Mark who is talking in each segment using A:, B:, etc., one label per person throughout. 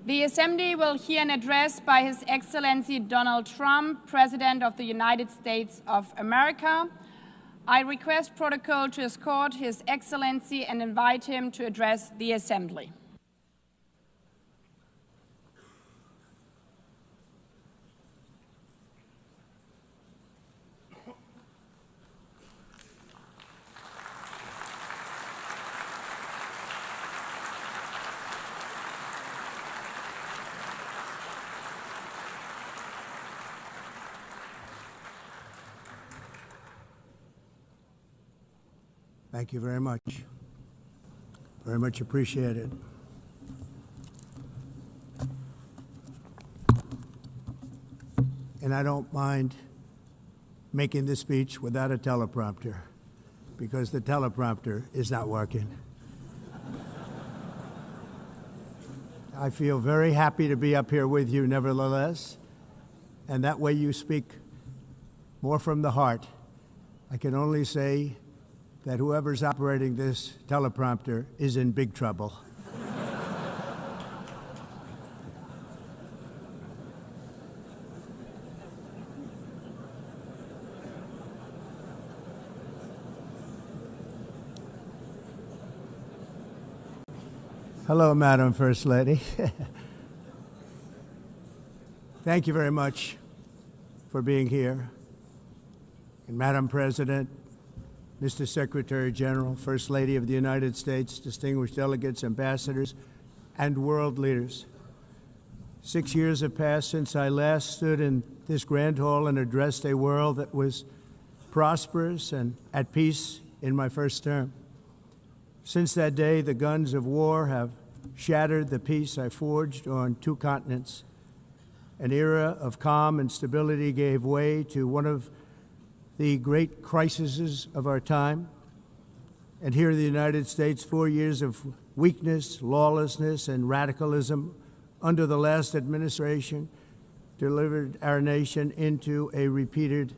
A: The Assembly will hear an address by His Excellency Donald Trump, President of the United States of America. I request protocol to escort His Excellency and invite him to address the Assembly.
B: Thank you very much. Very much appreciated. And I don't mind making this speech without a teleprompter, because the teleprompter is not working. I feel very happy to be up here with you nevertheless, and that way you speak more from the heart. I can only say that whoever's operating this teleprompter is in big trouble. Hello, Madam First Lady. Thank you very much for being here. And Madam President, Mr. Secretary General, First Lady of the United States, distinguished delegates, ambassadors, and world leaders. 6 years have passed since I last stood in this grand hall and addressed a world that was prosperous and at peace in my first term. Since that day, the guns of war have shattered the peace I forged on 2 continents. An era of calm and stability gave way to one of the great crises of our time. And here in the United States, 4 years of weakness, lawlessness, and radicalism under the last administration delivered our nation into a repeated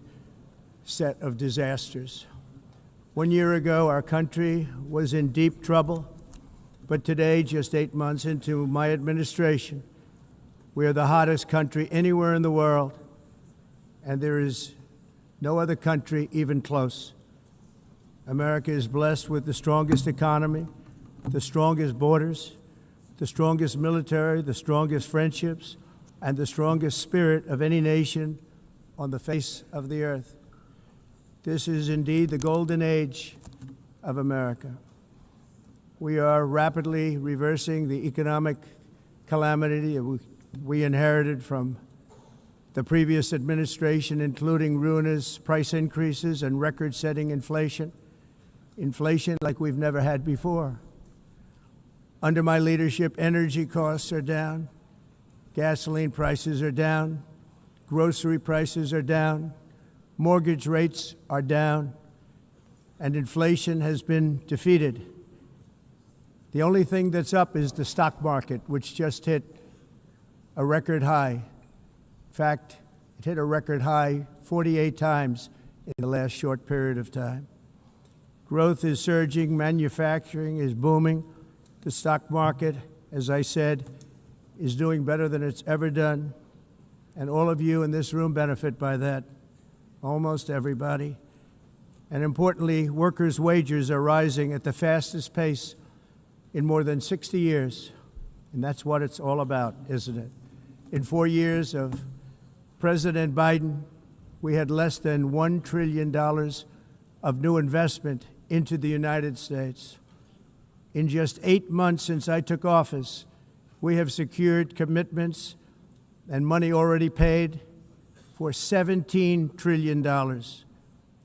B: set of disasters. 1 year ago, our country was in deep trouble, but today, just 8 months into my administration, we are the hottest country anywhere in the world, and there is no other country even close. America is blessed with the strongest economy, the strongest borders, the strongest military, the strongest friendships, and the strongest spirit of any nation on the face of the earth. This is indeed the golden age of America. We are rapidly reversing the economic calamity we inherited from the previous administration, including ruinous price increases and record-setting inflation like we've never had before. Under my leadership, energy costs are down, gasoline prices are down, grocery prices are down, mortgage rates are down, and inflation has been defeated. The only thing that's up is the stock market, which just hit a record high. In fact, it hit a record high 48 times in the last short period of time. Growth is surging, manufacturing is booming. The stock market, as I said, is doing better than it's ever done. And all of you in this room benefit by that, almost everybody. And importantly, workers' wages are rising at the fastest pace in more than 60 years. And that's what it's all about, isn't it? In 4 years of President Biden, we had less than $1 trillion of new investment into the United States. In just 8 months since I took office, we have secured commitments and money already paid for $17 trillion.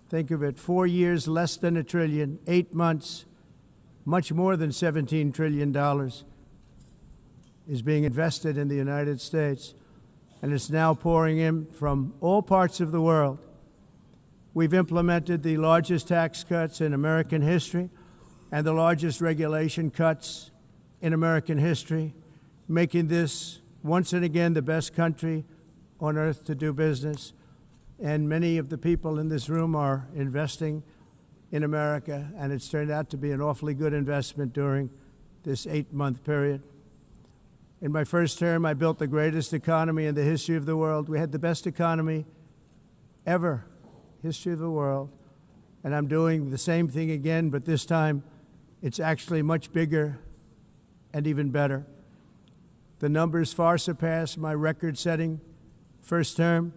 B: Think of it, 4 years, less than $1 trillion, 8 months, much more than $17 trillion is being invested in the United States. And it's now pouring in from all parts of the world. We've implemented the largest tax cuts in American history and the largest regulation cuts in American history, making this once and again the best country on earth to do business. And many of the people in this room are investing in America, and it's turned out to be an awfully good investment during this 8-month period. In my first term, I built the greatest economy in the history of the world. We had the best economy ever, history of the world. And I'm doing the same thing again, but this time it's actually much bigger and even better. The numbers far surpass my record-setting first term.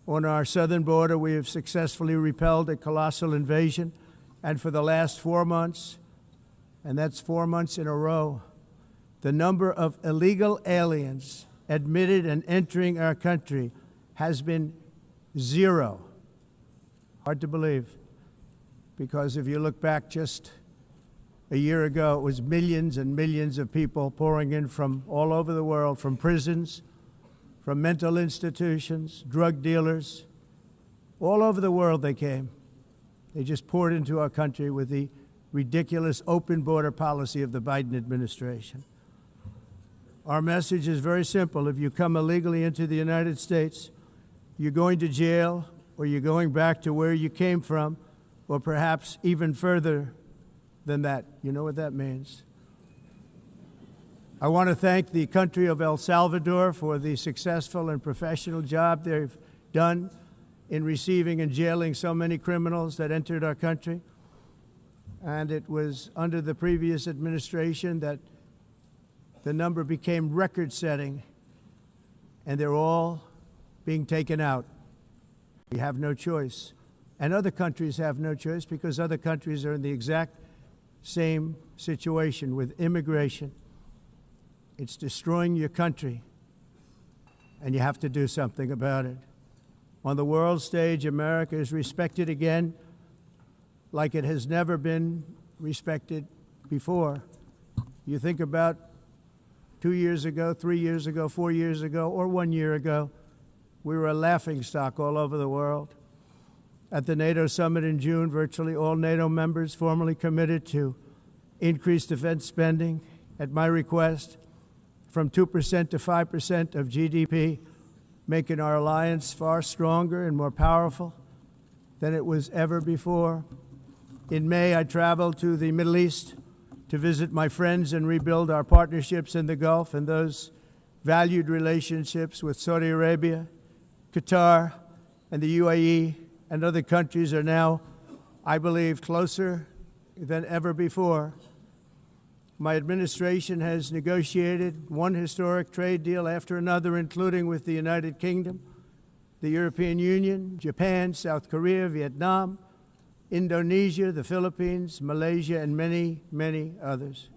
B: On our southern border, we have successfully repelled a colossal invasion. And for the last 4 months, and that's 4 months in a row, the number of illegal aliens admitted and entering our country has been 0. Hard to believe, because if you look back just a year ago, it was millions and millions of people pouring in from all over the world, from prisons, from mental institutions, drug dealers. All over the world they came. They just poured into our country with the ridiculous open border policy of the Biden administration. Our message is very simple. If you come illegally into the United States, you're going to jail, or you're going back to where you came from, or perhaps even further than that. You know what that means. I want to thank the country of El Salvador for the successful and professional job they've done in receiving and jailing so many criminals that entered our country. And it was under the previous administration that the number became record-setting, and they're all being taken out. We have no choice. And other countries have no choice, because other countries are in the exact same situation with immigration. It's destroying your country, and you have to do something about it. On the world stage, America is respected again like it has never been respected before. You think about 2 years ago, 3 years ago, 4 years ago, or 1 year ago, we were a laughingstock all over the world. At the NATO summit in June, virtually all NATO members formally committed to increase defense spending, at my request, from 2% to 5% of GDP, making our alliance far stronger and more powerful than it was ever before. In May, I traveled to the Middle East to visit my friends and rebuild our partnerships in the Gulf and those valued relationships with Saudi Arabia, Qatar, and the UAE, and other countries are now, I believe, closer than ever before. My administration has negotiated one historic trade deal after another, including with the United Kingdom, the European Union, Japan, South Korea, Vietnam, Indonesia, the Philippines, Malaysia, and many, many others.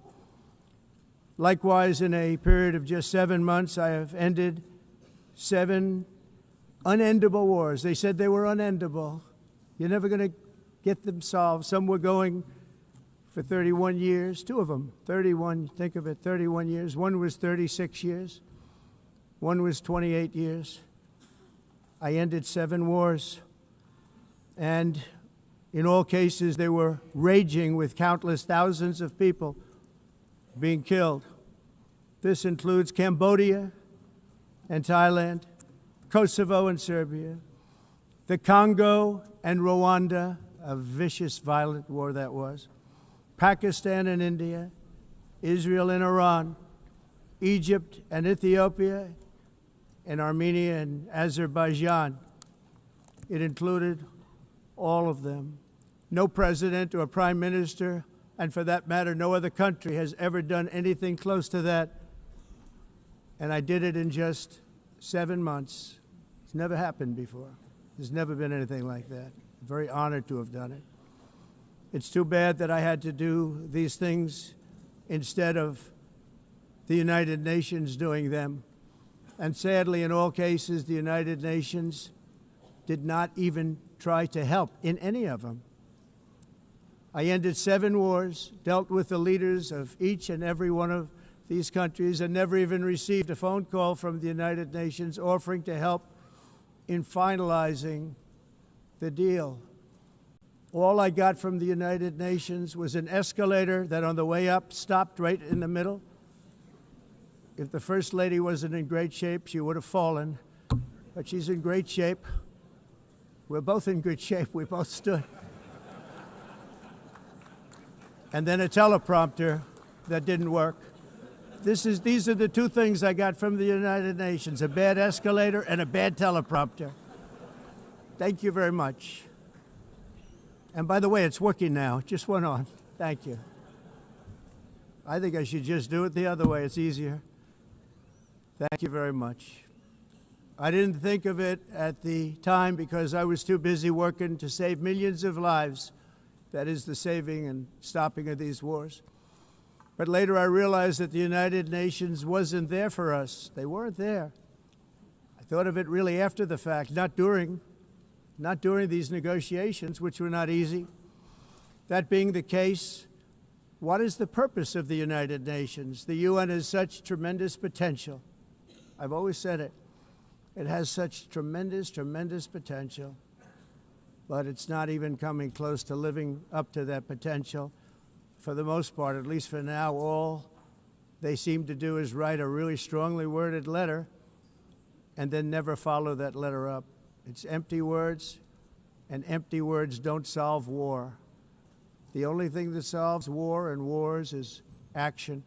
B: Likewise, in a period of just 7 months, I have ended 7 unendable wars. They said they were unendable. You're never going to get them solved. Some were going for 31 years, 2 of them, 31, think of it, 31 years. One was 36 years. One was 28 years. I ended 7 wars. And in all cases, they were raging with countless thousands of people being killed. This includes Cambodia and Thailand, Kosovo and Serbia, the Congo and Rwanda, a vicious, violent war that was, Pakistan and India, Israel and Iran, Egypt and Ethiopia, and Armenia and Azerbaijan. It included all of them. No president or prime minister, and for that matter, no other country has ever done anything close to that. And I did it in just 7 months. It's never happened before. There's never been anything like that. I'm very honored to have done it. It's too bad that I had to do these things instead of the United Nations doing them. And sadly, in all cases, the United Nations did not even try to help in any of them. I ended 7 wars, dealt with the leaders of each and every one of these countries, and never even received a phone call from the United Nations offering to help in finalizing the deal. All I got from the United Nations was an escalator that on the way up stopped right in the middle. If the First Lady wasn't in great shape, she would have fallen, but she's in great shape. We're both in good shape. We both stood. And then a teleprompter that didn't work. These are the two things I got from the United Nations, a bad escalator and a bad teleprompter. Thank you very much. And by the way, it's working now. It just went on. Thank you. I think I should just do it the other way. It's easier. Thank you very much. I didn't think of it at the time because I was too busy working to save millions of lives. That is the saving and stopping of these wars. But later I realized that the United Nations wasn't there for us. They weren't there. I thought of it really after the fact, not during these negotiations, which were not easy. That being the case, what is the purpose of the United Nations? The UN has such tremendous potential. I've always said it. It has such tremendous, tremendous potential, but it's not even coming close to living up to that potential. For the most part, at least for now, all they seem to do is write a really strongly worded letter and then never follow that letter up. It's empty words, and empty words don't solve war. The only thing that solves war and wars is action.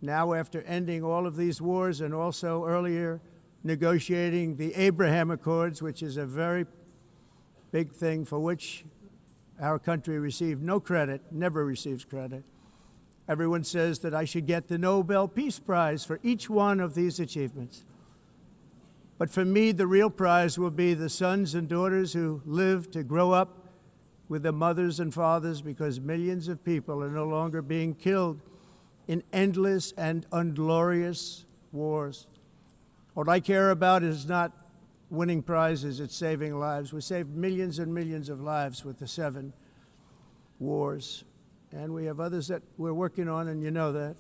B: Now, after ending all of these wars and also earlier negotiating the Abraham Accords, which is a very big thing for which our country received no credit, never receives credit. Everyone says that I should get the Nobel Peace Prize for each one of these achievements. But for me, the real prize will be the sons and daughters who live to grow up with their mothers and fathers, because millions of people are no longer being killed in endless and unglorious wars. What I care about is not winning prizes, it's saving lives. We saved millions and millions of lives with the 7 wars. And we have others that we're working on, and you know that.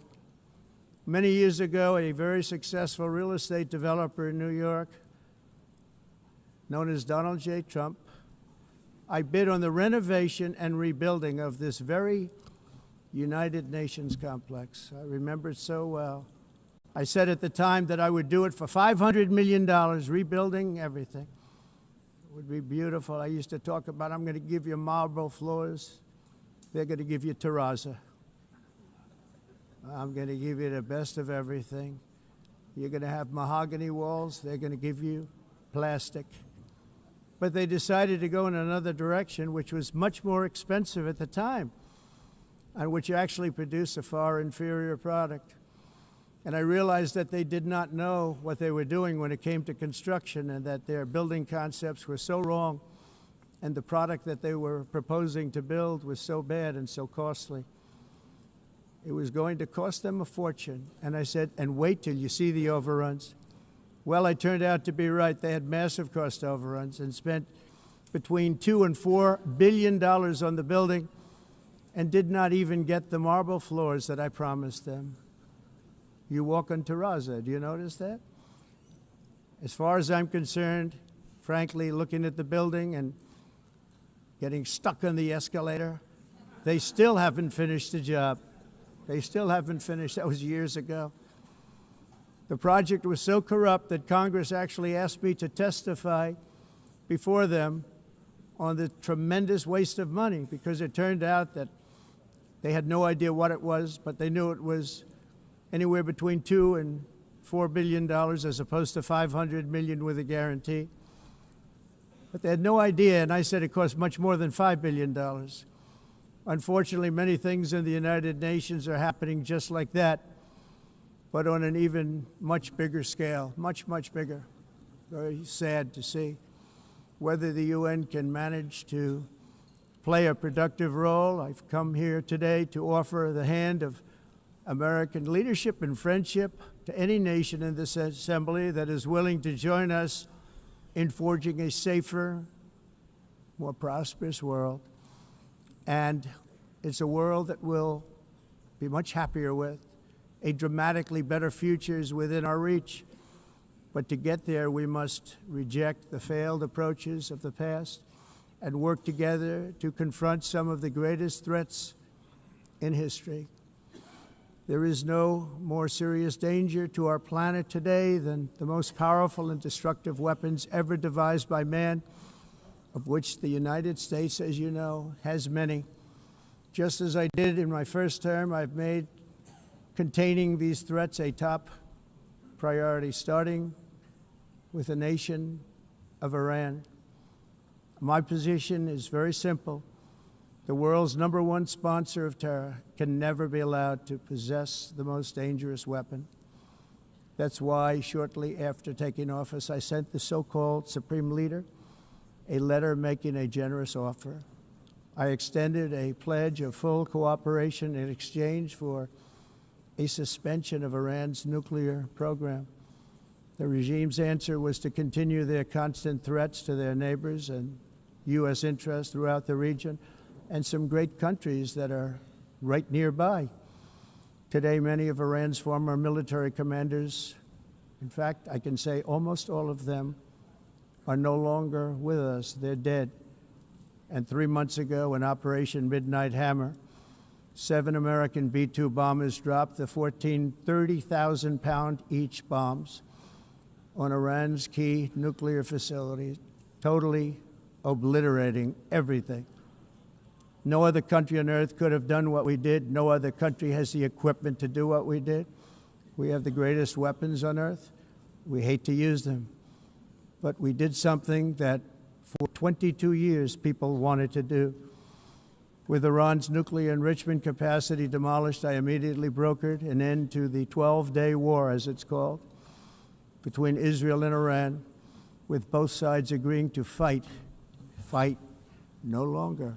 B: Many years ago, a very successful real estate developer in New York, known as Donald J. Trump, I bid on the renovation and rebuilding of this very United Nations complex. I remember it so well. I said at the time that I would do it for $500 million, rebuilding everything. It would be beautiful. I used to talk about, I'm going to give you marble floors. They're going to give you terrazzo. I'm going to give you the best of everything. You're going to have mahogany walls. They're going to give you plastic. But they decided to go in another direction, which was much more expensive at the time, and which actually produced a far inferior product. And I realized that they did not know what they were doing when it came to construction, and that their building concepts were so wrong, and the product that they were proposing to build was so bad and so costly. It was going to cost them a fortune. And I said, and wait till you see the overruns. Well, I turned out to be right. They had massive cost overruns and spent between $2 and $4 billion on the building and did not even get the marble floors that I promised them. You walk on terrazzo. Do you notice that? As far as I'm concerned, frankly, looking at the building and getting stuck on the escalator, they still haven't finished the job. They still haven't finished. That was years ago. The project was so corrupt that Congress actually asked me to testify before them on the tremendous waste of money, because it turned out that they had no idea what it was, but they knew it was anywhere between $2 and $4 billion as opposed to $500 million with a guarantee. But they had no idea, and I said it cost much more than $5 billion. Unfortunately, many things in the United Nations are happening just like that, but on an even much bigger scale, much, much bigger. Very sad to see. Whether the UN can manage to play a productive role, I've come here today to offer the hand of American leadership and friendship to any nation in this assembly that is willing to join us in forging a safer, more prosperous world. And it's a world that we'll be much happier with. A dramatically better future is within our reach. But to get there, we must reject the failed approaches of the past and work together to confront some of the greatest threats in history. There is no more serious danger to our planet today than the most powerful and destructive weapons ever devised by man, of which the United States, as you know, has many. Just as I did in my first term, I've made containing these threats a top priority, starting with the nation of Iran. My position is very simple. The world's #1 sponsor of terror can never be allowed to possess the most dangerous weapon. That's why, shortly after taking office, I sent the so-called Supreme Leader a letter making a generous offer. I extended a pledge of full cooperation in exchange for a suspension of Iran's nuclear program. The regime's answer was to continue their constant threats to their neighbors and U.S. interests throughout the region, and some great countries that are right nearby. Today, many of Iran's former military commanders, in fact, I can say almost all of them, are no longer with us. They're dead. And 3 months ago, in Operation Midnight Hammer, 7 American B-2 bombers dropped the 14 30,000-pound each bombs on Iran's key nuclear facilities, totally obliterating everything. No other country on earth could have done what we did. No other country has the equipment to do what we did. We have the greatest weapons on earth. We hate to use them. But we did something that for 22 years people wanted to do. With Iran's nuclear enrichment capacity demolished, I immediately brokered an end to the 12-day war, as it's called, between Israel and Iran, with both sides agreeing to fight no longer.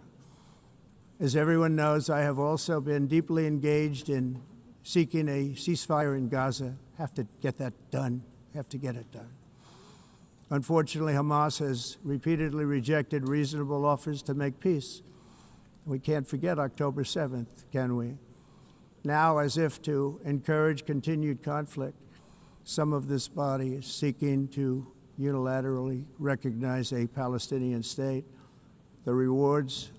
B: As everyone knows, I have also been deeply engaged in seeking a ceasefire in Gaza. Have to get that done. Have to get it done. Unfortunately, Hamas has repeatedly rejected reasonable offers to make peace. We can't forget October 7th, can we? Now, as if to encourage continued conflict, some of this body is seeking to unilaterally recognize a Palestinian state. The rewards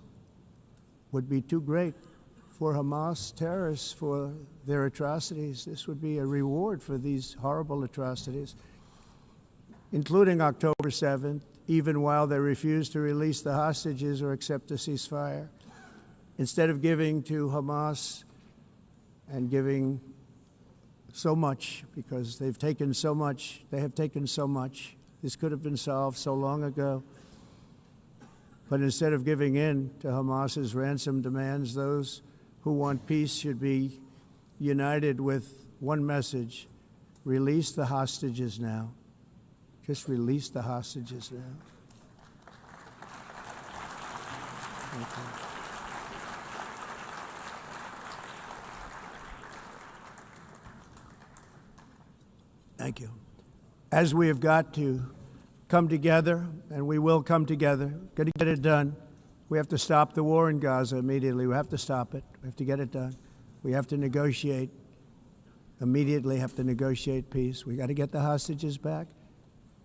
B: would be too great for Hamas terrorists for their atrocities. This would be a reward for these horrible atrocities, including October 7th, even while they refuse to release the hostages or accept a ceasefire. Instead of giving to Hamas and giving so much, because they've taken so much, they have taken so much. This could have been solved so long ago. But instead of giving in to Hamas's ransom demands, those who want peace should be united with one message: release the hostages now. Just release the hostages now. Thank you. Thank you. As we have got to come together, and we will come together, got to get it done. We have to stop the war in Gaza immediately. We have to stop it. We have to get it done. We have to negotiate, immediately have to negotiate peace. We got to get the hostages back.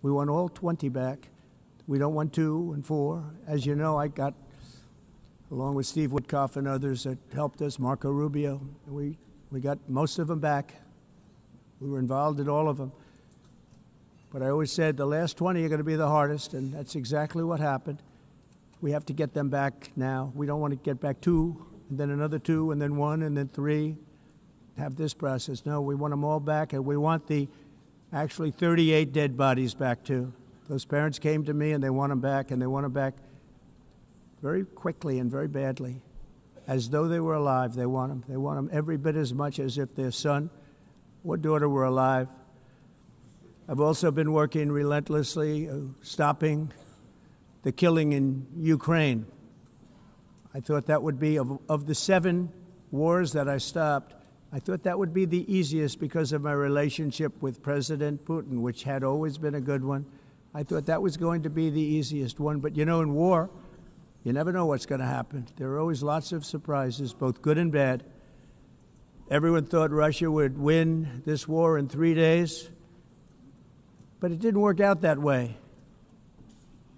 B: We want all 20 back. We don't want 2 and 4. As you know, I got, along with Steve Witkoff and others that helped us, Marco Rubio, we got most of them back. We were involved in all of them. But I always said the last 20 are going to be the hardest, and that's exactly what happened. We have to get them back now. We don't want to get back 2, and then another 2, and then 1, and then 3, have this process. No, we want them all back, and we want the actually 38 dead bodies back, too. Those parents came to me, and they want them back, and they want them back very quickly and very badly, as though they were alive. They want them. They want them every bit as much as if their son or daughter were alive. I've also been working relentlessly, stopping the killing in Ukraine. I thought that would be, of the 7 wars that I stopped, I thought that would be the easiest because of my relationship with President Putin, which had always been a good one. I thought that was going to be the easiest one. But, you know, in war, you never know what's going to happen. There are always lots of surprises, both good and bad. Everyone thought Russia would win this war in 3 days, but it didn't work out that way.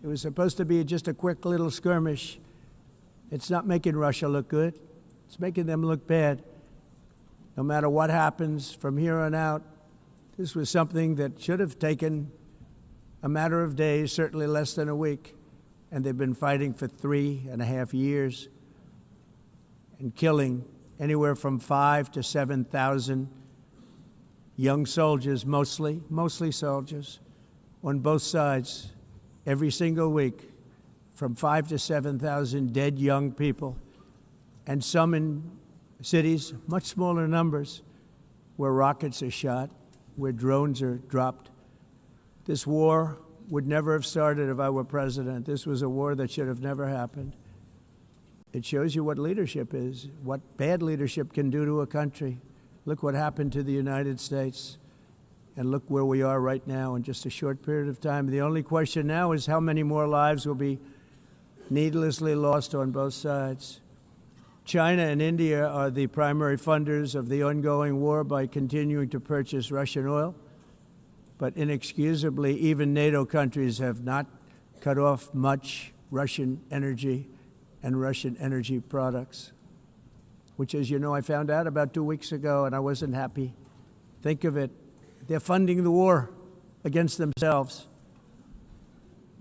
B: It was supposed to be just a quick little skirmish. It's not making Russia look good. It's making them look bad. No matter what happens from here on out, this was something that should have taken a matter of days, certainly less than a week. And they've been fighting for 3.5 years and killing anywhere from 5,000 to 7,000 young soldiers, mostly soldiers, on both sides every single week, from 5,000 to 7,000 dead young people, and some in cities, much smaller numbers, where rockets are shot, where drones are dropped. This war would never have started if I were president. This was a war that should have never happened. It shows you what leadership is, what bad leadership can do to a country. Look what happened to the United States, and look where we are right now in just a short period of time. The only question now is how many more lives will be needlessly lost on both sides. China and India are the primary funders of the ongoing war by continuing to purchase Russian oil. But inexcusably, even NATO countries have not cut off much Russian energy and Russian energy products, which, as you know, I found out about 2 weeks ago, and I wasn't happy. Think of it. They're funding the war against themselves.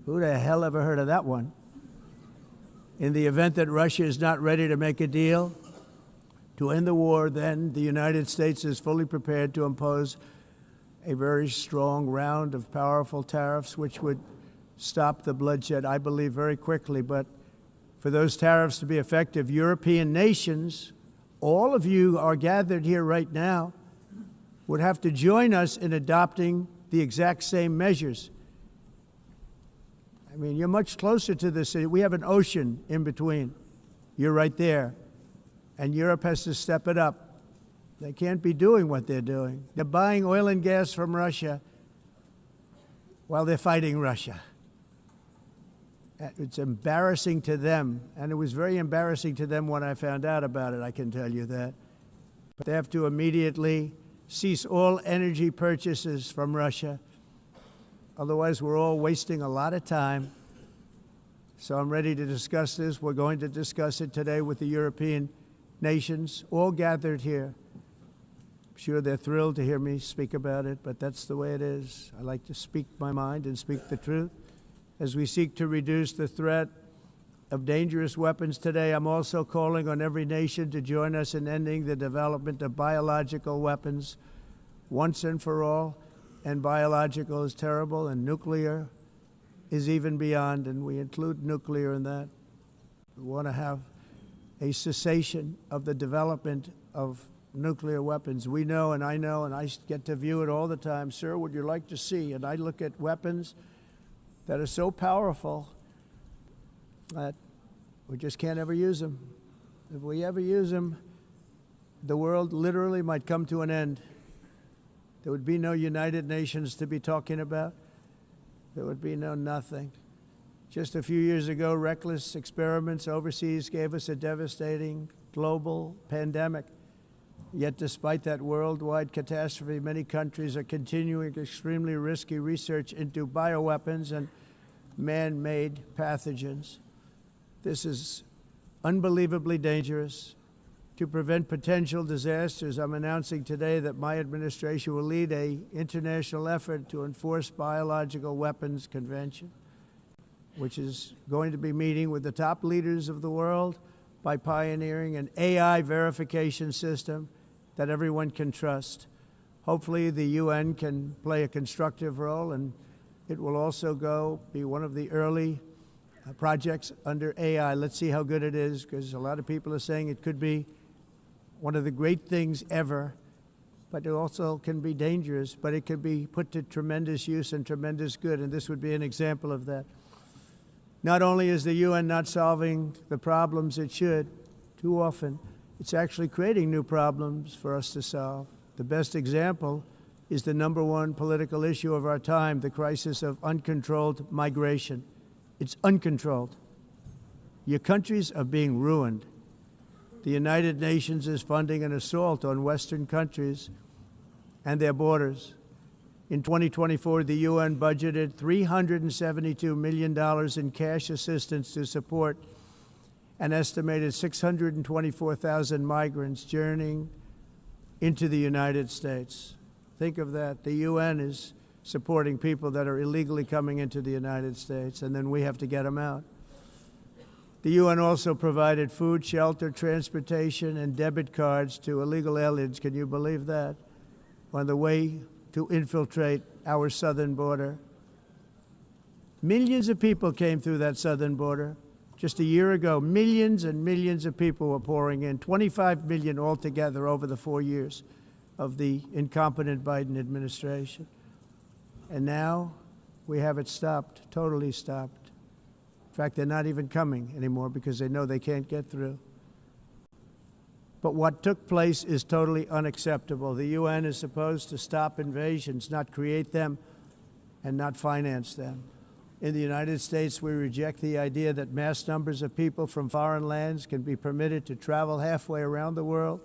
B: Who the hell ever heard of that one? In the event that Russia is not ready to make a deal to end the war, then the United States is fully prepared to impose a very strong round of powerful tariffs, which would stop the bloodshed, I believe, very quickly. But for those tariffs to be effective, European nations, all of you are gathered here right now, would have to join us in adopting the exact same measures. I mean, you're much closer to this. We have an ocean in between. You're right there. And Europe has to step it up. They can't be doing what they're doing. They're buying oil and gas from Russia while they're fighting Russia. It's embarrassing to them, and it was very embarrassing to them when I found out about it, I can tell you that. But they have to immediately cease all energy purchases from Russia. Otherwise, we're all wasting a lot of time. So I'm ready to discuss this. We're going to discuss it today with the European nations, all gathered here. I'm sure they're thrilled to hear me speak about it, but that's the way it is. I like to speak my mind and speak the truth. As we seek to reduce the threat of dangerous weapons today, I'm also calling on every nation to join us in ending the development of biological weapons once and for all. And biological is terrible, and nuclear is even beyond, and we include nuclear in that. We want to have a cessation of the development of nuclear weapons. We know, and I get to view it all the time. Sir, would you like to see? And I look at weapons that are so powerful that we just can't ever use them. If we ever use them, the world literally might come to an end. There would be no United Nations to be talking about. There would be no nothing. Just a few years ago, reckless experiments overseas gave us a devastating global pandemic. Yet despite that worldwide catastrophe, many countries are continuing extremely risky research into bioweapons and man-made pathogens. This is unbelievably dangerous. To prevent potential disasters, I'm announcing today that my administration will lead an international effort to enforce Biological Weapons Convention, which is going to be meeting with the top leaders of the world by pioneering an AI verification system that everyone can trust. Hopefully the UN can play a constructive role, and it will also be one of the early projects under AI. Let's see how good it is, because a lot of people are saying it could be one of the great things ever, but it also can be dangerous, but it can be put to tremendous use and tremendous good, and this would be an example of that. Not only is the UN not solving the problems it should, too often, it's actually creating new problems for us to solve. The best example is the #1 political issue of our time, the crisis of uncontrolled migration. It's uncontrolled. Your countries are being ruined. The United Nations is funding an assault on Western countries and their borders. In 2024, the UN budgeted $372 million in cash assistance to support an estimated 624,000 migrants journeying into the United States. Think of that. The UN is supporting people that are illegally coming into the United States, and then we have to get them out. The UN also provided food, shelter, transportation, and debit cards to illegal aliens. Can you believe that? On the way to infiltrate our southern border. Millions of people came through that southern border. Just a year ago, millions and millions of people were pouring in, 25 million altogether over the 4 years of the incompetent Biden administration. And now we have it stopped, totally stopped. In fact, they're not even coming anymore because they know they can't get through. But what took place is totally unacceptable. The UN is supposed to stop invasions, not create them and not finance them. In the United States, we reject the idea that mass numbers of people from foreign lands can be permitted to travel halfway around the world,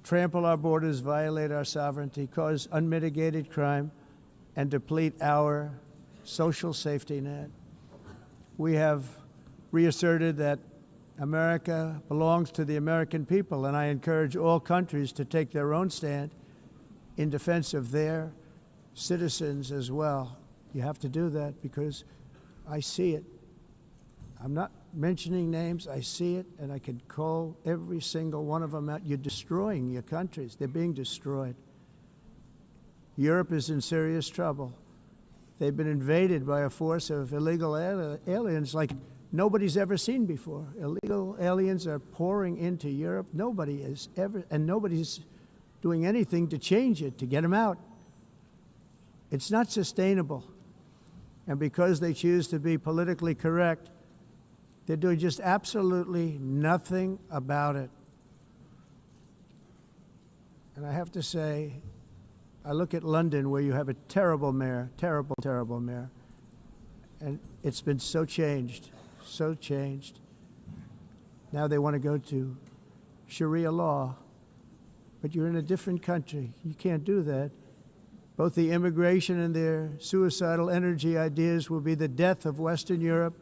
B: trample our borders, violate our sovereignty, cause unmitigated crime, and deplete our social safety net. We have reasserted that America belongs to the American people, and I encourage all countries to take their own stand in defense of their citizens as well. You have to do that because I see it. I'm not mentioning names. I see it, and I could call every single one of them out. You're destroying your countries. They're being destroyed. Europe is in serious trouble. They've been invaded by a force of illegal aliens like nobody's ever seen before. Illegal aliens are pouring into Europe. Nobody is ever, and nobody's doing anything to change it, to get them out. It's not sustainable. And because they choose to be politically correct, they're doing just absolutely nothing about it. And I have to say, I look at London where you have a terrible mayor, terrible, terrible mayor. And it's been so changed, so changed. Now they want to go to Sharia law. But you're in a different country. You can't do that. Both the immigration and their suicidal energy ideas will be the death of Western Europe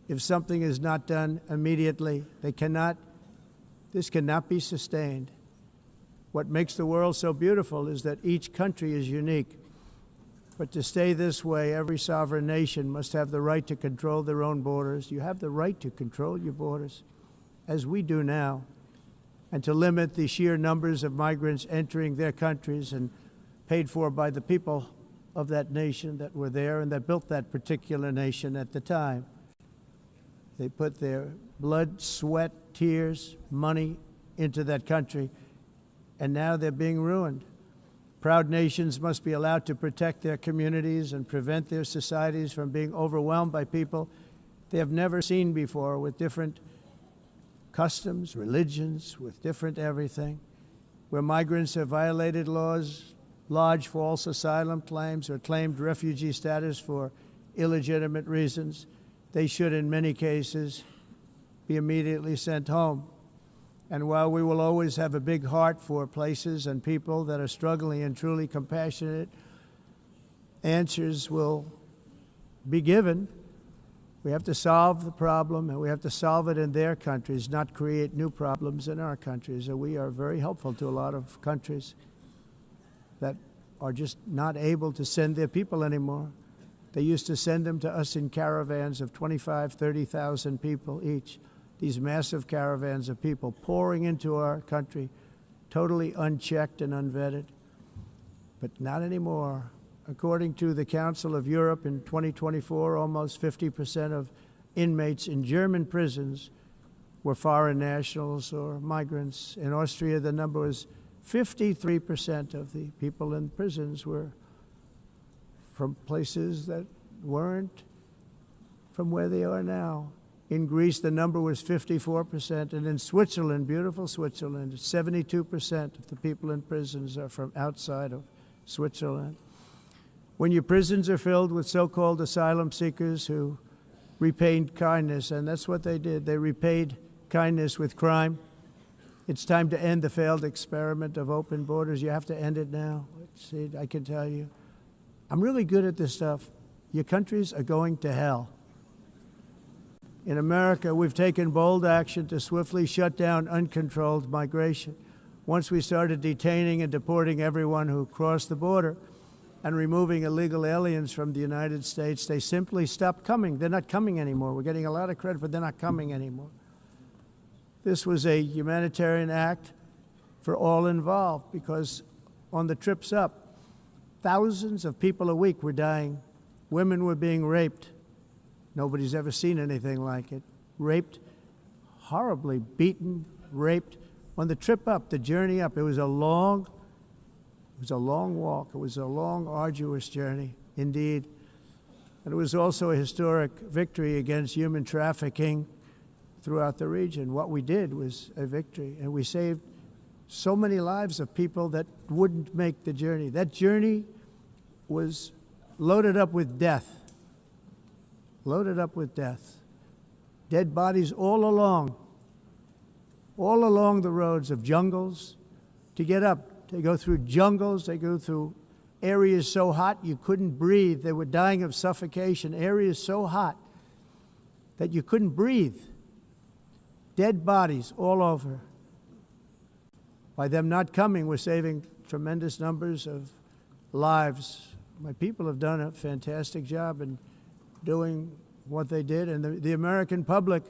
B: if something is not done immediately. This cannot be sustained. What makes the world so beautiful is that each country is unique. But to stay this way, every sovereign nation must have the right to control their own borders. You have the right to control your borders, as we do now, and to limit the sheer numbers of migrants entering their countries and paid for by the people of that nation that were there and that built that particular nation at the time. They put their blood, sweat, tears, money into that country, and now they're being ruined. Proud nations must be allowed to protect their communities and prevent their societies from being overwhelmed by people they have never seen before, with different customs, religions, with different everything. Where migrants have violated laws, lodged false asylum claims, or claimed refugee status for illegitimate reasons, they should, in many cases, be immediately sent home. And while we will always have a big heart for places and people that are struggling and truly compassionate, answers will be given. We have to solve the problem, and we have to solve it in their countries, not create new problems in our countries. And we are very helpful to a lot of countries that are just not able to send their people anymore. They used to send them to us in caravans of 25,000, 30,000 people each. These massive caravans of people pouring into our country, totally unchecked and unvetted. But not anymore. According to the Council of Europe in 2024, almost 50% of inmates in German prisons were foreign nationals or migrants. In Austria, the number was 53% of the people in prisons were from places that weren't from where they are now. In Greece, the number was 54%, and in Switzerland, beautiful Switzerland, 72% of the people in prisons are from outside of Switzerland. When your prisons are filled with so-called asylum seekers who repaid kindness, and that's what they did, they repaid kindness with crime, it's time to end the failed experiment of open borders. You have to end it now. See, I can tell you, I'm really good at this stuff. Your countries are going to hell. In America, we've taken bold action to swiftly shut down uncontrolled migration. Once we started detaining and deporting everyone who crossed the border, and removing illegal aliens from the United States, they simply stopped coming. They're not coming anymore. We're getting a lot of credit, but they're not coming anymore. This was a humanitarian act for all involved, because on the trips up, thousands of people a week were dying. Women were being raped. Nobody's ever seen anything like it. Raped, horribly beaten, raped. On the trip up, the journey up, it was a long walk. It was a long, arduous journey, indeed. And it was also a historic victory against human trafficking throughout the region. What we did was a victory, and we saved so many lives of people that wouldn't make the journey. That journey was loaded up with death. Loaded up with death. Dead bodies all along the roads of jungles to get up. They go through jungles, they go through areas so hot you couldn't breathe. They were dying of suffocation, areas so hot that you couldn't breathe. Dead bodies all over. By them not coming, we're saving tremendous numbers of lives. My people have done a fantastic job in doing what they did, and the American public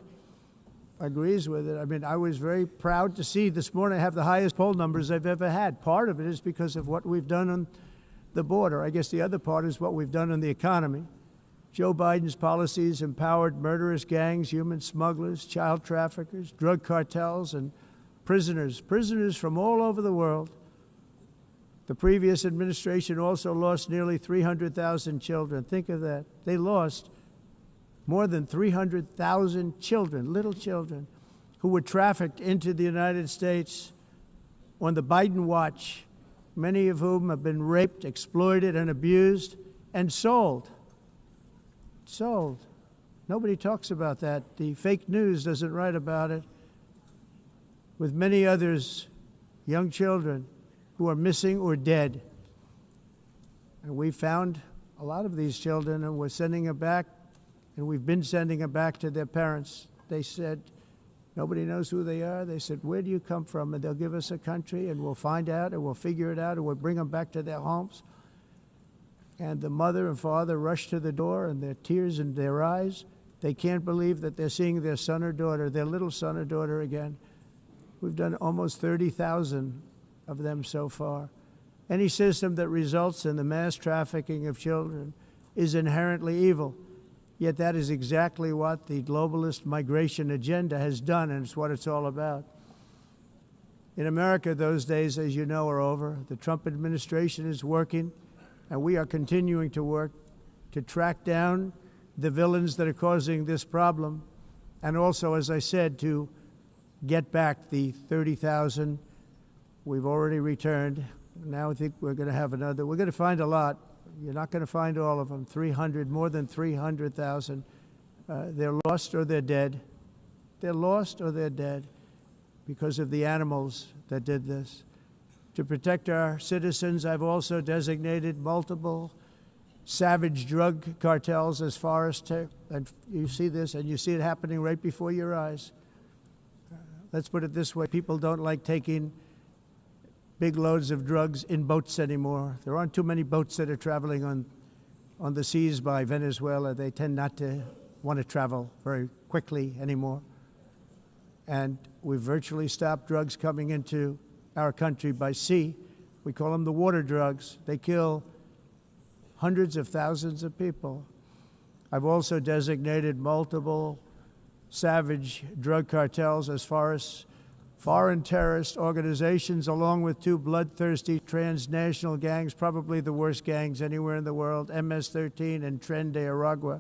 B: agrees with it. I mean, I was very proud to see this morning I have the highest poll numbers I've ever had. Part of it is because of what we've done on the border. I guess the other part is what we've done on the economy. Joe Biden's policies empowered murderous gangs, human smugglers, child traffickers, drug cartels, and prisoners from all over the world. The previous administration also lost nearly 300,000 children. Think of that. They lost more than 300,000 children, little children, who were trafficked into the United States on the Biden watch, many of whom have been raped, exploited, and abused, and sold. Sold. Nobody talks about that. The fake news doesn't write about it. With many others, young children who are missing or dead. And we found a lot of these children, and we're sending them back, and we've been sending them back to their parents. They said, nobody knows who they are. They said, where do you come from? And they'll give us a country, and we'll find out, and we'll figure it out, and we'll bring them back to their homes. And the mother and father rush to the door, and their tears in their eyes. They can't believe that they're seeing their son or daughter, their little son or daughter again. We've done almost 30,000 of them so far. Any system that results in the mass trafficking of children is inherently evil. Yet that is exactly what the globalist migration agenda has done, and it's what it's all about. In America, those days, as you know, are over. The Trump administration is working, and we are continuing to work to track down the villains that are causing this problem, and also, as I said, to get back the 30,000 we've already returned. Now I think we're going to have another. We're going to find a lot. You're not going to find all of them. 300, more than 300,000. They're lost or they're dead. They're lost or they're dead because of the animals that did this. To protect our citizens, I've also designated multiple savage drug cartels as far as and you see this, and you see it happening right before your eyes. Let's put it this way. People don't like taking big loads of drugs in boats anymore. There aren't too many boats that are traveling on the seas by Venezuela. They tend not to want to travel very quickly anymore. And we've virtually stopped drugs coming into our country by sea. We call them the water drugs. They kill hundreds of thousands of people. I've also designated multiple savage drug cartels as far as foreign terrorist organizations, along with two bloodthirsty transnational gangs, probably the worst gangs anywhere in the world, MS-13 and Tren de Aragua.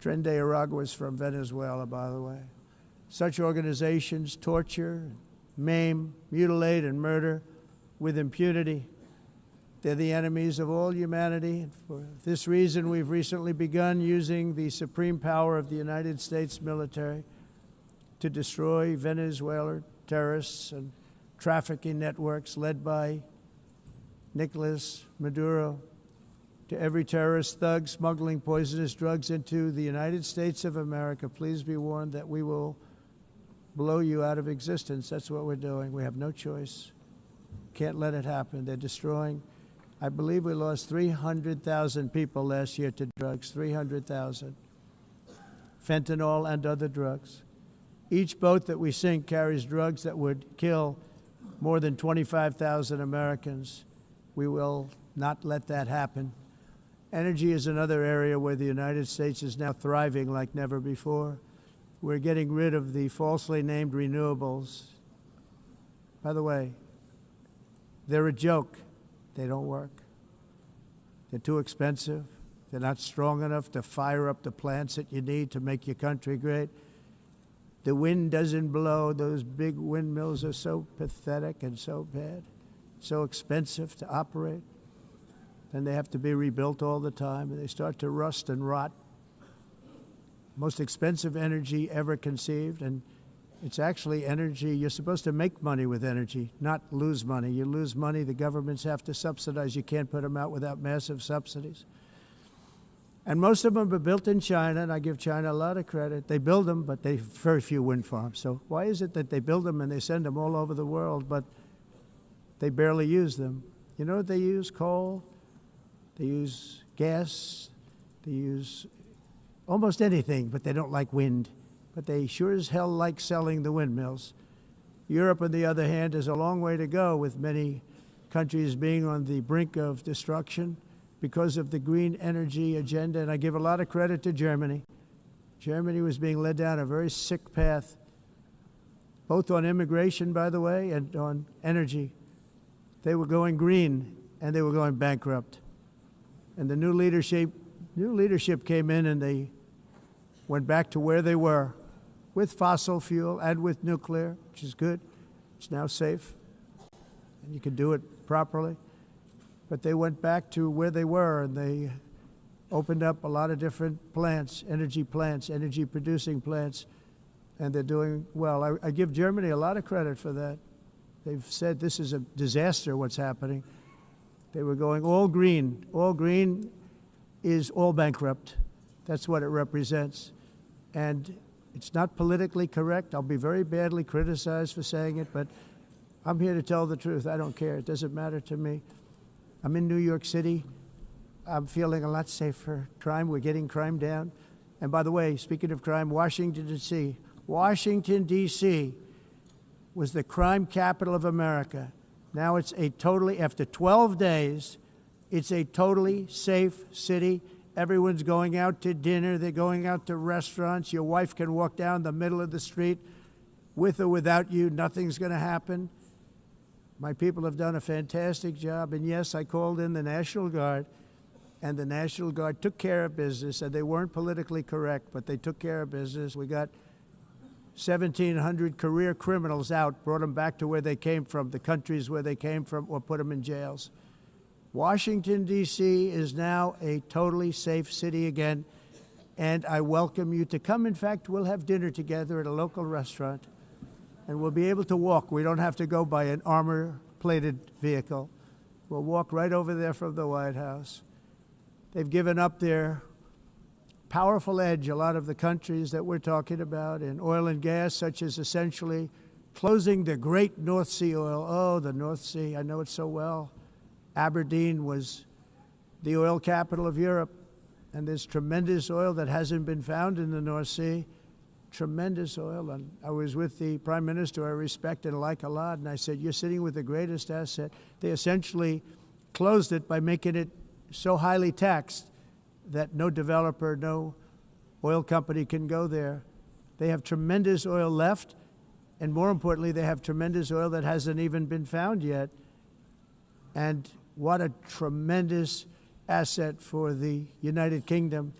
B: Tren de Aragua is from Venezuela, by the way. Such organizations torture, maim, mutilate, and murder with impunity. They're the enemies of all humanity. And for this reason, we've recently begun using the supreme power of the United States military to destroy Venezuelan terrorists and trafficking networks led by Nicolas Maduro. To every terrorist thug smuggling poisonous drugs into the United States of America, please be warned that we will blow you out of existence. That's what we're doing. We have no choice. Can't let it happen. They're destroying I believe we lost 300,000 people last year to drugs, 300,000. Fentanyl and other drugs. Each boat that we sink carries drugs that would kill more than 25,000 Americans. We will not let that happen. Energy is another area where the United States is now thriving like never before. We're getting rid of the falsely named renewables. By the way, they're a joke. They don't work. They're too expensive. They're not strong enough to fire up the plants that you need to make your country great. The wind doesn't blow. Those big windmills are so pathetic and so bad, so expensive to operate. And they have to be rebuilt all the time, and they start to rust and rot. Most expensive energy ever conceived, and it's actually energy. You're supposed to make money with energy, not lose money. You lose money, the governments have to subsidize. You can't put them out without massive subsidies. And most of them are built in China, and I give China a lot of credit. They build them, but they have very few wind farms. So why is it that they build them and they send them all over the world, but they barely use them? You know what they use? Coal. They use gas. They use almost anything, but they don't like wind. But they sure as hell like selling the windmills. Europe, on the other hand, has a long way to go, with many countries being on the brink of destruction because of the green energy agenda. And I give a lot of credit to Germany. Germany was being led down a very sick path, both on immigration, by the way, and on energy. They were going green, and they were going bankrupt. And the new leadership came in, and they went back to where they were, with fossil fuel and with nuclear, which is good. It's now safe, and you can do it properly. But they went back to where they were, and they opened up a lot of different plants, energy-producing plants, and they're doing well. I give Germany a lot of credit for that. They've said this is a disaster, what's happening. They were going all green. All green is all bankrupt. That's what it represents. And it's not politically correct. I'll be very badly criticized for saying it, but I'm here to tell the truth. I don't care. It doesn't matter to me. I'm in New York City. I'm feeling a lot safer. Crime, we're getting crime down. And by the way, speaking of crime, Washington, D.C. Washington, D.C. was the crime capital of America. Now it's after 12 days, it's a totally safe city. Everyone's going out to dinner. They're going out to restaurants. Your wife can walk down the middle of the street with or without you. Nothing's going to happen. My people have done a fantastic job. And yes, I called in the National Guard, and the National Guard took care of business, and they weren't politically correct, but they took care of business. We got 1,700 career criminals out, brought them back to where they came from, the countries where they came from, or put them in jails. Washington, D.C. is now a totally safe city again, and I welcome you to come. In fact, we'll have dinner together at a local restaurant, and we'll be able to walk. We don't have to go by an armor-plated vehicle. We'll walk right over there from the White House. They've given up their powerful edge, a lot of the countries that we're talking about, in oil and gas, such as essentially closing the great North Sea oil. Oh, the North Sea, I know it so well. Aberdeen was the oil capital of Europe, and there's tremendous oil that hasn't been found in the North Sea. Tremendous oil. And I was with the Prime Minister I respect and like a lot, and I said, you're sitting with the greatest asset. They essentially closed it by making it so highly taxed that no developer, no oil company can go there. They have tremendous oil left, and more importantly, they have tremendous oil that hasn't even been found yet. And what a tremendous asset for the United Kingdom.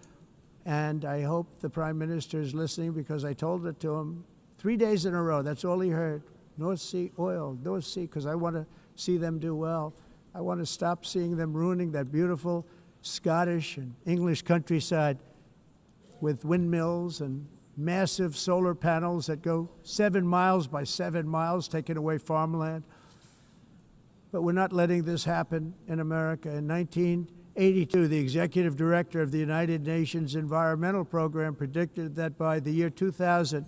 B: And I hope the Prime Minister is listening, because I told it to him 3 days in a row. That's all he heard. North Sea oil, North Sea, because I want to see them do well. I want to stop seeing them ruining that beautiful Scottish and English countryside with windmills and massive solar panels that go 7 miles by 7 miles, taking away farmland. But we're not letting this happen in America. In 1982, the executive director of the United Nations Environmental Program predicted that by the year 2000,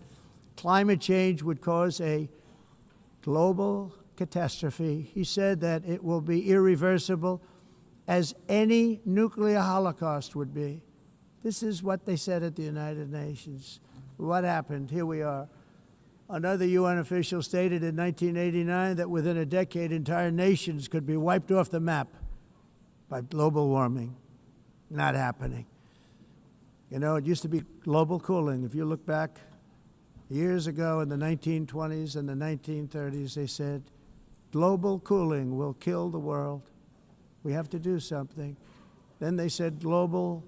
B: climate change would cause a global catastrophe. He said that it will be irreversible, as any nuclear holocaust would be. This is what they said at the United Nations. What happened? Here we are. Another UN official stated in 1989 that within a decade, entire nations could be wiped off the map by global warming. Not happening. You know, it used to be global cooling. If you look back years ago in the 1920s and the 1930s, they said, global cooling will kill the world. We have to do something. Then they said global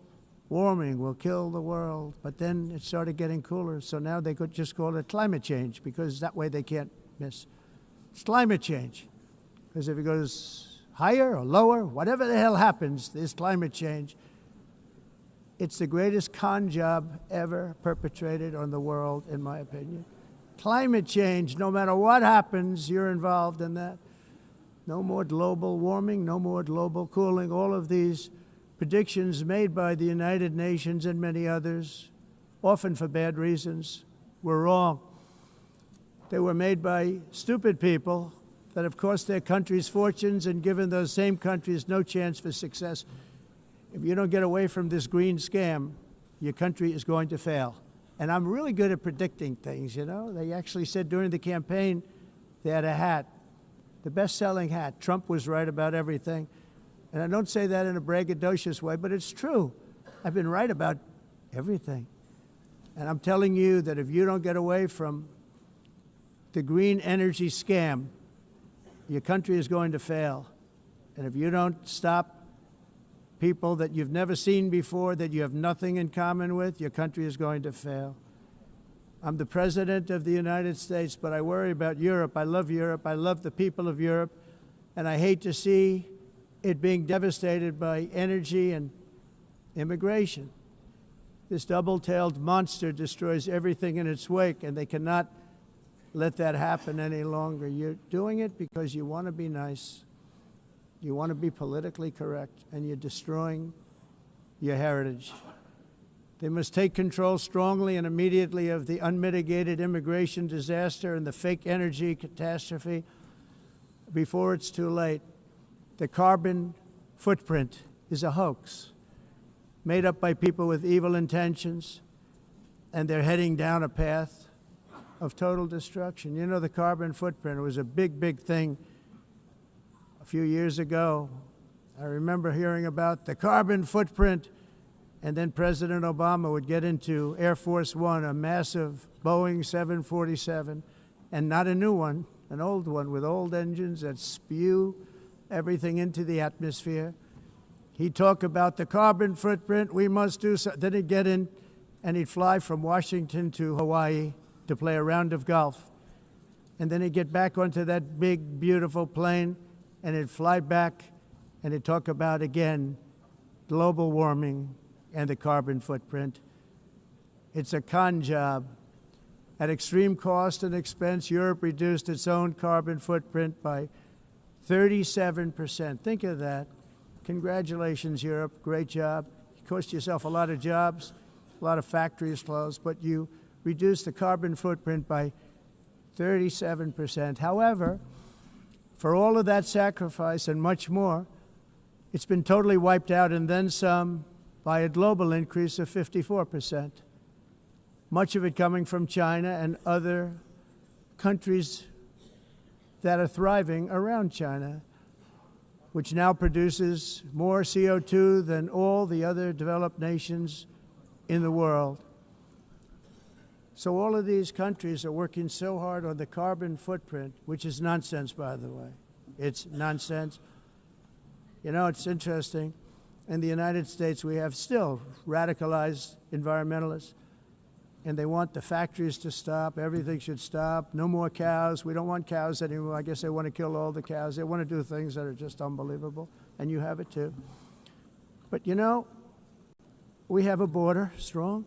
B: warming will kill the world. But then it started getting cooler. So now they could just call it climate change because that way they can't miss. It's climate change. Because if it goes higher or lower, whatever the hell happens, there's climate change. It's the greatest con job ever perpetrated on the world, in my opinion. Climate change, no matter what happens, you're involved in that. No more global warming, no more global cooling. All of these predictions made by the United Nations and many others, often for bad reasons, were wrong. They were made by stupid people that have cost their countries fortunes and given those same countries no chance for success. If you don't get away from this green scam, your country is going to fail. And I'm really good at predicting things, you know. They actually said during the campaign they had a hat, the best-selling hat. Trump was right about everything. And I don't say that in a braggadocious way, but it's true. I've been right about everything. And I'm telling you that if you don't get away from the green energy scam, your country is going to fail. And if you don't stop people that you've never seen before, that you have nothing in common with, your country is going to fail. I'm the President of the United States, but I worry about Europe. I love Europe. I love the people of Europe. And I hate to see it being devastated by energy and immigration. This double-tailed monster destroys everything in its wake, and they cannot let that happen any longer. You're doing it because you want to be nice. You want to be politically correct, and you're destroying your heritage. They must take control strongly and immediately of the unmitigated immigration disaster and the fake energy catastrophe before it's too late. The carbon footprint is a hoax made up by people with evil intentions, and they're heading down a path of total destruction. You know, the carbon footprint was a big, big thing a few years ago. I remember hearing about the carbon footprint, and then President Obama would get into Air Force One, a massive Boeing 747, and not a new one, an old one with old engines that spew everything into the atmosphere. He'd talk about the carbon footprint, we must do so. Then he'd get in and he'd fly from Washington to Hawaii to play a round of golf. And then he'd get back onto that big, beautiful plane and he'd fly back and he'd talk about, again, global warming and the carbon footprint. It's a con job. At extreme cost and expense, Europe reduced its own carbon footprint by 37%. Think of that. Congratulations, Europe. Great job. You cost yourself a lot of jobs, a lot of factories closed, but you reduced the carbon footprint by 37%. However, for all of that sacrifice and much more, it's been totally wiped out and then some by a global increase of 54%. Much of it coming from China and other countries that are thriving around China, which now produces more CO2 than all the other developed nations in the world. So all of these countries are working so hard on the carbon footprint, which is nonsense, by the way. It's nonsense. You know, it's interesting. In the United States, we have still radicalized environmentalists, and they want the factories to stop. Everything should stop. No more cows. We don't want cows anymore. I guess they want to kill all the cows. They want to do things that are just unbelievable, and you have it too. But you know, we have a border, strong,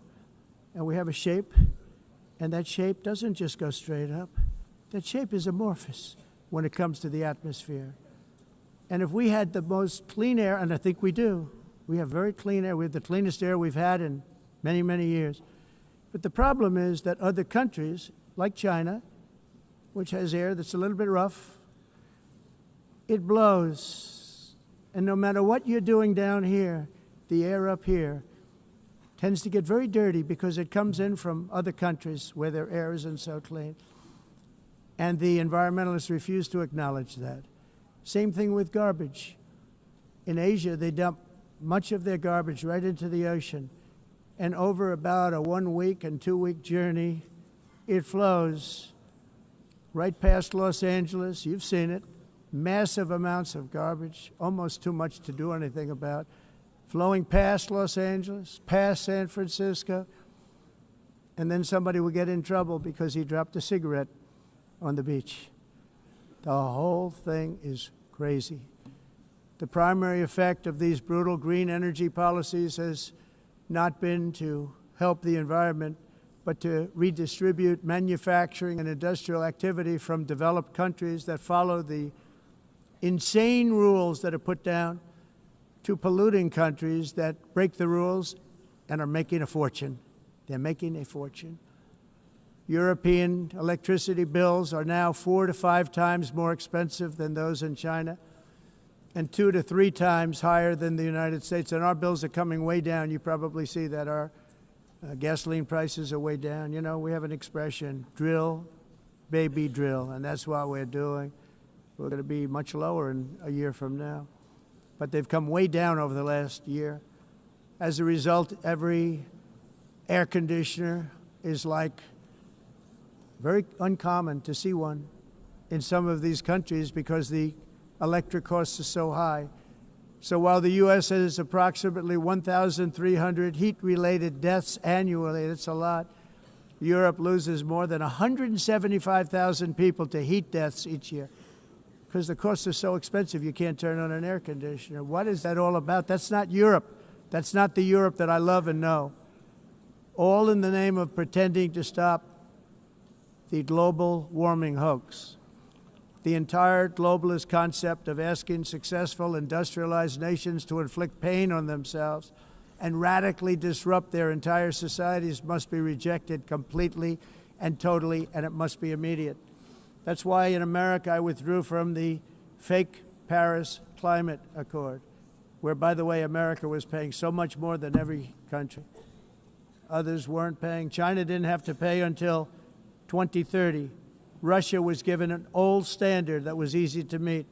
B: and we have a shape, and that shape doesn't just go straight up. That shape is amorphous when it comes to the atmosphere. And if we had the most clean air, and I think we do, we have very clean air. We have the cleanest air we've had in many, many years. But the problem is that other countries, like China, which has air that's a little bit rough, it blows And no matter what you're doing down here, the air up here tends to get very dirty because it comes in from other countries where their air isn't so clean. And the environmentalists refuse to acknowledge that. Same thing with garbage. In Asia, they dump much of their garbage right into the ocean. And over about a 1 week and 2 week journey, it flows right past Los Angeles. You've seen it. Massive amounts of garbage, almost too much to do anything about, flowing past Los Angeles, past San Francisco, and then somebody will get in trouble because he dropped a cigarette on the beach. The whole thing is crazy. The primary effect of these brutal green energy policies has not been to help the environment, but to redistribute manufacturing and industrial activity from developed countries that follow the insane rules that are put down to polluting countries that break the rules and are making a fortune. They're making a fortune. European electricity bills are now 4 to 5 times more expensive than those in China and 2 to 3 times higher than the United States. And our bills are coming way down. You probably see that our gasoline prices are way down. You know, we have an expression, drill, baby, drill, and that's what we're doing. We're going to be much lower in a year from now. But they've come way down over the last year. As a result, every air conditioner is like very uncommon to see one in some of these countries because the electric costs are so high. So while the U.S. has approximately 1,300 heat-related deaths annually, that's a lot, Europe loses more than 175,000 people to heat deaths each year because the costs are so expensive you can't turn on an air conditioner. What is that all about? That's not Europe. That's not the Europe that I love and know. All in the name of pretending to stop the global warming hoax. The entire globalist concept of asking successful industrialized nations to inflict pain on themselves and radically disrupt their entire societies must be rejected completely and totally, and it must be immediate. That's why in America I withdrew from the fake Paris Climate Accord, where, by the way, America was paying so much more than every country. Others weren't paying. China didn't have to pay until 2030. Russia was given an old standard that was easy to meet,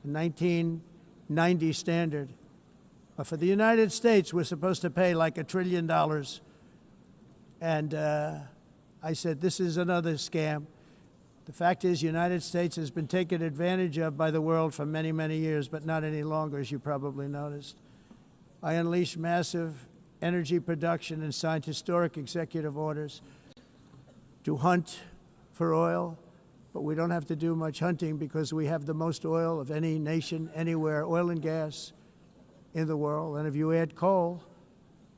B: a 1990 standard. But for the United States, we're supposed to pay like $1 trillion. And I said, this is another scam. The fact is, the United States has been taken advantage of by the world for many, many years, but not any longer, as you probably noticed. I unleashed massive energy production and signed historic executive orders to hunt for oil, but we don't have to do much hunting because we have the most oil of any nation anywhere, oil and gas in the world. And if you add coal,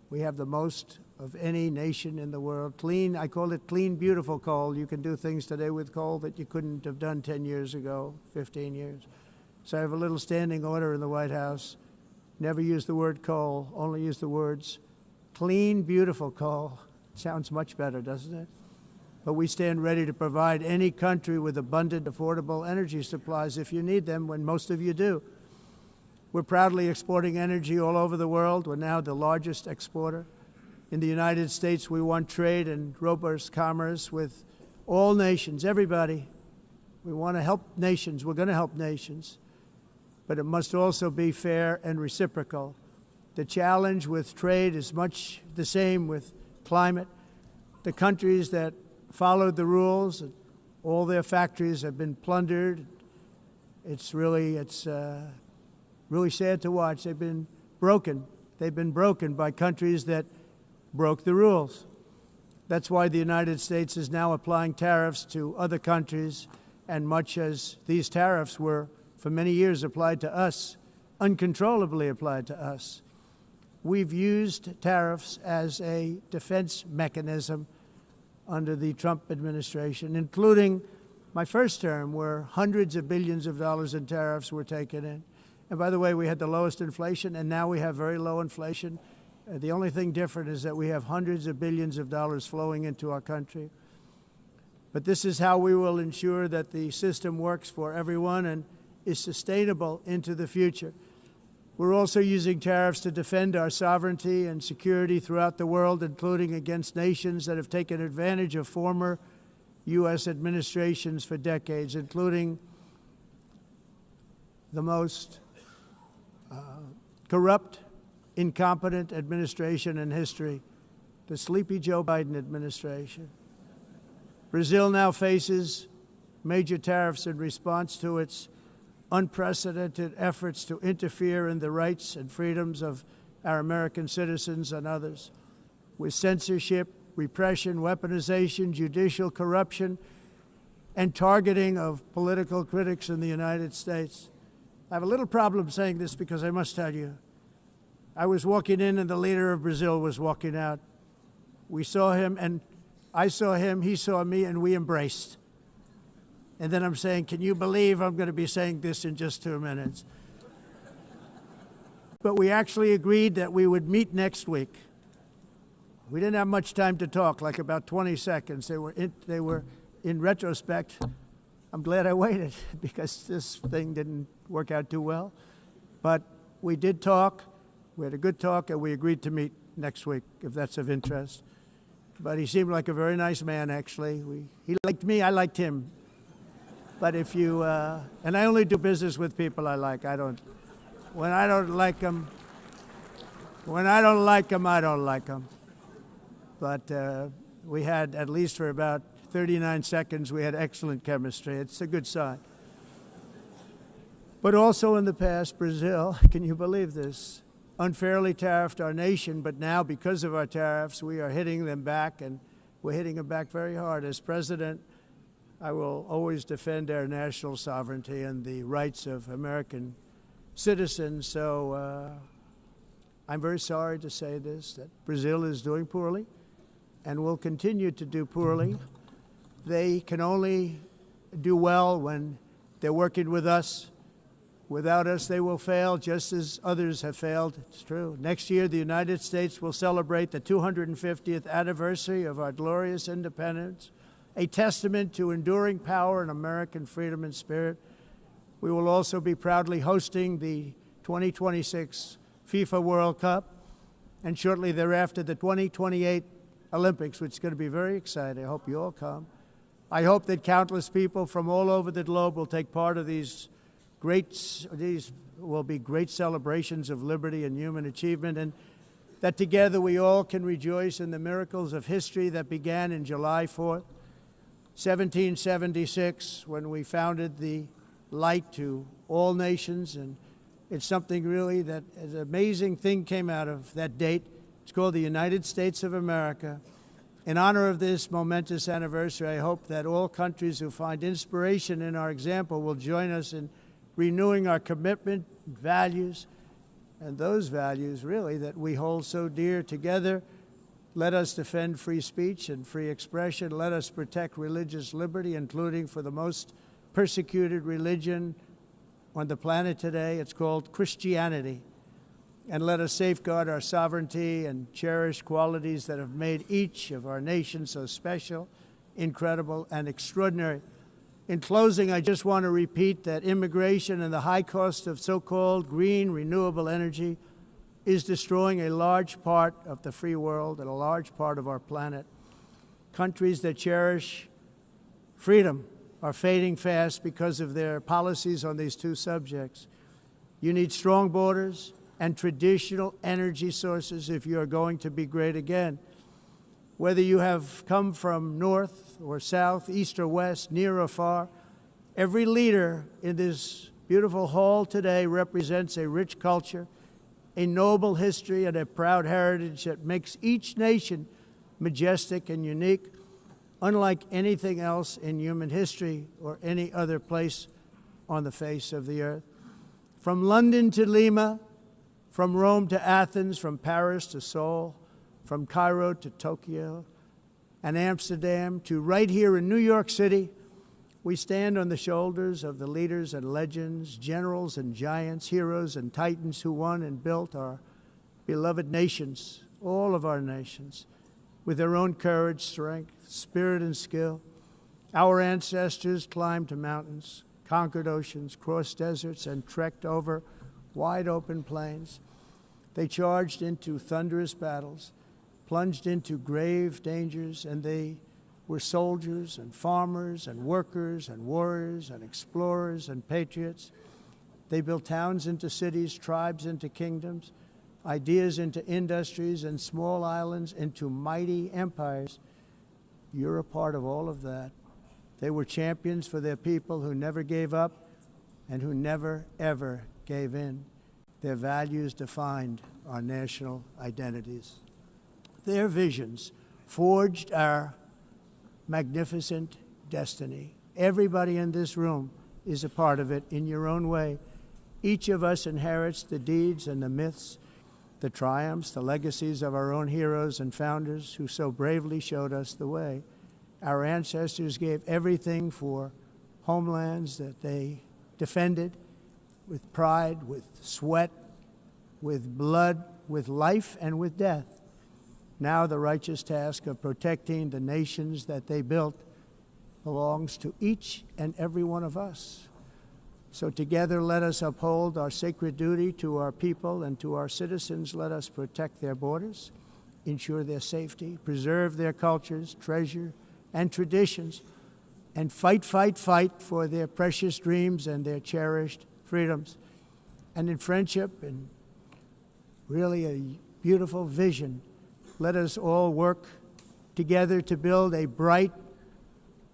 B: we have the most of any nation in the world. Clean, I call it clean, beautiful coal. You can do things today with coal that you couldn't have done 10 years ago, 15 years. So I have a little standing order in the White House. Never use the word coal, only use the words clean, beautiful coal. Sounds much better, doesn't it? But we stand ready to provide any country with abundant, affordable energy supplies if you need them, when most of you do. We're proudly exporting energy all over the world. We're now the largest exporter. In the United States, we want trade and robust commerce with all nations, everybody. We want to help nations. We're going to help nations. But it must also be fair and reciprocal. The challenge with trade is much the same with climate. The countries that followed the rules, all their factories have been plundered. It's really sad to watch. They've been broken. They've been broken by countries that broke the rules. That's why the United States is now applying tariffs to other countries, and much as these tariffs were for many years applied to us, uncontrollably applied to us. We've used tariffs as a defense mechanism under the Trump administration, including my first term, where hundreds of billions of dollars in tariffs were taken in. And by the way, we had the lowest inflation, and now we have very low inflation. The only thing different is that we have hundreds of billions of dollars flowing into our country. But this is how we will ensure that the system works for everyone and is sustainable into the future. We're also using tariffs to defend our sovereignty and security throughout the world, including against nations that have taken advantage of former U.S. administrations for decades, including the most corrupt, incompetent administration in history, the sleepy Joe Biden administration. Brazil now faces major tariffs in response to its unprecedented efforts to interfere in the rights and freedoms of our American citizens and others, with censorship, repression, weaponization, judicial corruption, and targeting of political critics in the United States. I have a little problem saying this because I must tell you, I was walking in and the leader of Brazil was walking out. We saw him and I saw him, he saw me, and we embraced. And then I'm saying, can you believe I'm going to be saying this in just 2 minutes? But we actually agreed that we would meet next week. We didn't have much time to talk, like about 20 seconds. They were in retrospect, I'm glad I waited because this thing didn't work out too well. But we did talk, we had a good talk, and we agreed to meet next week, if that's of interest. But he seemed like a very nice man, actually. He liked me, I liked him. But if you, and I only do business with people I like. When I don't like them, I don't like them. But we had, at least for about 39 seconds, we had excellent chemistry. It's a good sign. But also in the past, Brazil, can you believe this, unfairly tariffed our nation, but now because of our tariffs, we are hitting them back, and we're hitting them back very hard. As president, I will always defend our national sovereignty and the rights of American citizens. So I'm very sorry to say this, that Brazil is doing poorly and will continue to do poorly. They can only do well when they're working with us. Without us, they will fail, just as others have failed. It's true. Next year, the United States will celebrate the 250th anniversary of our glorious independence, a testament to enduring power and American freedom and spirit. We will also be proudly hosting the 2026 FIFA World Cup, and shortly thereafter, the 2028 Olympics, which is going to be very exciting. I hope you all come. I hope that countless people from all over the globe will take part of these will be great celebrations of liberty and human achievement, and that together we all can rejoice in the miracles of history that began in July 4th, 1776, when we founded the light to all nations. And it's something really that an amazing thing came out of that date. It's called the United States of America. In honor of this momentous anniversary, I hope that all countries who find inspiration in our example will join us in renewing our commitment, values, and those values really that we hold so dear together. Let us defend free speech and free expression. Let us protect religious liberty, including for the most persecuted religion on the planet today. It's called Christianity. And let us safeguard our sovereignty and cherish qualities that have made each of our nations so special, incredible, and extraordinary. In closing, I just want to repeat that immigration and the high cost of so-called green renewable energy is destroying a large part of the free world and a large part of our planet. Countries that cherish freedom are fading fast because of their policies on these two subjects. You need strong borders and traditional energy sources if you are going to be great again. Whether you have come from north or south, east or west, near or far, every leader in this beautiful hall today represents a rich culture, a noble history, and a proud heritage that makes each nation majestic and unique, unlike anything else in human history or any other place on the face of the earth. From London to Lima, from Rome to Athens, from Paris to Seoul, from Cairo to Tokyo and Amsterdam to right here in New York City, we stand on the shoulders of the leaders and legends, generals and giants, heroes and titans who won and built our beloved nations, all of our nations, with their own courage, strength, spirit, and skill. Our ancestors climbed mountains, conquered oceans, crossed deserts, and trekked over wide open plains. They charged into thunderous battles, plunged into grave dangers, and they were soldiers and farmers and workers and warriors and explorers and patriots. They built towns into cities, tribes into kingdoms, ideas into industries, and small islands into mighty empires. You're a part of all of that. They were champions for their people who never gave up and who never, ever gave in. Their values defined our national identities. Their visions forged our magnificent destiny. Everybody in this room is a part of it in your own way. Each of us inherits the deeds and the myths, the triumphs, the legacies of our own heroes and founders who so bravely showed us the way. Our ancestors gave everything for homelands that they defended with pride, with sweat, with blood, with life, and with death. Now the righteous task of protecting the nations that they built belongs to each and every one of us. So together let us uphold our sacred duty to our people and to our citizens. Let us protect their borders, ensure their safety, preserve their cultures, treasure, and traditions, and fight, fight, fight for their precious dreams and their cherished freedoms. And in friendship and really a beautiful vision, let us all work together to build a bright,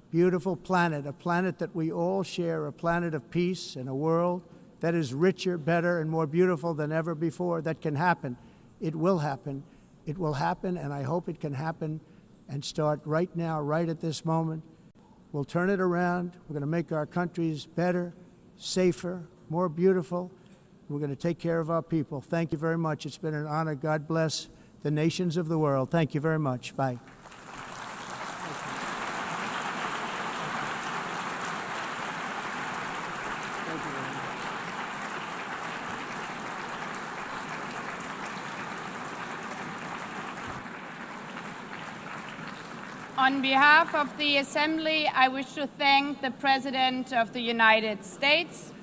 B: beautiful planet, a planet that we all share, a planet of peace and a world that is richer, better, and more beautiful than ever before. That can happen. It will happen. It will happen, and I hope it can happen and start right now, right at this moment. We'll turn it around. We're going to make our countries better, safer, more beautiful. We're going to take care of our people. Thank you very much. It's been an honor. God bless the nations of the world. Thank you very much. Bye.
A: On behalf of the Assembly, I wish to thank the President of the United States,